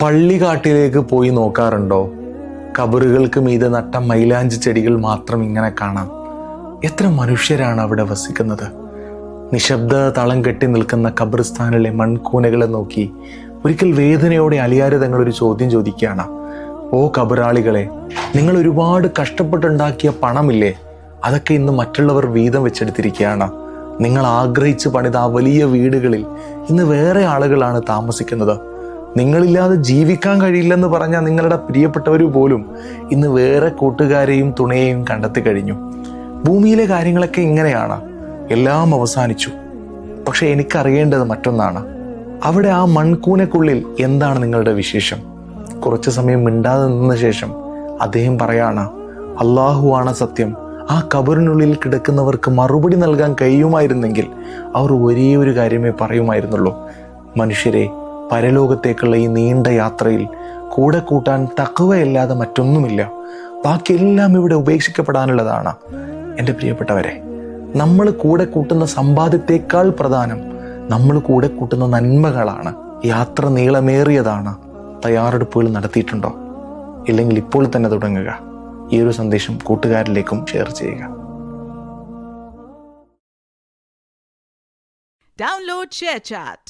പള്ളിക്കാട്ടിലേക്ക് പോയി നോക്കാറുണ്ടോ? കബറുകൾക്ക് മീതെ നട്ട മൈലാഞ്ചി ചെടികൾ മാത്രം ഇങ്ങനെ കാണാം. എത്ര മനുഷ്യരാണ് അവിടെ വസിക്കുന്നത്. നിശബ്ദ തളം കെട്ടി നിൽക്കുന്ന ഖബർസ്ഥാനിലെ മൺകൂനകളെ നോക്കി ഒരിക്കൽ വേദനയോടെ അലിയാര് തങ്ങളൊരു ചോദ്യം ചോദിക്കുകയാണ്. ഓ കബറാളികളെ, നിങ്ങൾ ഒരുപാട് കഷ്ടപ്പെട്ടുണ്ടാക്കിയ പണമില്ലേ, അതൊക്കെ ഇന്ന് മറ്റുള്ളവർ വീതം വെച്ചെടുത്തിരിക്കുകയാണ്. നിങ്ങൾ ആഗ്രഹിച്ച് പണിത ആ വലിയ വീടുകളിൽ ഇന്ന് വേറെ ആളുകളാണ് താമസിക്കുന്നത്. നിങ്ങളില്ലാതെ ജീവിക്കാൻ കഴിയില്ലെന്ന് പറഞ്ഞ നിങ്ങളുടെ പ്രിയപ്പെട്ടവർ പോലും ഇന്ന് വേറെ കൂട്ടുകാരെയും തുണയെയും കണ്ടെത്തി കഴിഞ്ഞു. ഭൂമിയിലെ കാര്യങ്ങളൊക്കെ ഇങ്ങനെയാണ്, എല്ലാം അവസാനിച്ചു. പക്ഷെ എനിക്കറിയേണ്ടത് മറ്റൊന്നാണ്. അവിടെ ആ മൺകൂനക്കുള്ളിൽ എന്താണ് നിങ്ങളുടെ വിശേഷം? കുറച്ചു സമയം മിണ്ടാതെ നിന്ന ശേഷം അദ്ദേഹം പറയാണ്, അള്ളാഹുവാണ് സത്യം. ആ കബറിനുള്ളിൽ കിടക്കുന്നവർക്ക് മറുപടി നൽകാൻ കഴിയുമായിരുന്നെങ്കിൽ അവർ ഒരേ ഒരു കാര്യമേ പറയുമായിരുന്നുള്ളൂ: മനുഷ്യരെ, പരലോകത്തേക്കുള്ള ഈ നീണ്ട യാത്രയിൽ കൂടെ കൂട്ടാൻ തഖ്വയല്ലാതെ മറ്റൊന്നുമില്ല. ബാക്കിയെല്ലാം ഇവിടെ ഉപേക്ഷിക്കപ്പെടാനുള്ളതാണ്. എൻ്റെ പ്രിയപ്പെട്ടവരെ, നമ്മൾ കൂടെ കൂട്ടുന്ന സമ്പാദ്യത്തെക്കാൾ പ്രധാനം നമ്മൾ കൂടെ കൂട്ടുന്ന നന്മകളാണ്. യാത്ര നീളമേറിയതാണ്. തയ്യാറെടുപ്പുകൾ നടത്തിയിട്ടുണ്ടോ? ഇല്ലെങ്കിൽ ഇപ്പോൾ തന്നെ തുടങ്ങുക. ഈ ഒരു സന്ദേശം കൂട്ടുകാരിലേക്കും ഷെയർ ചെയ്യുക. Download ShareChat.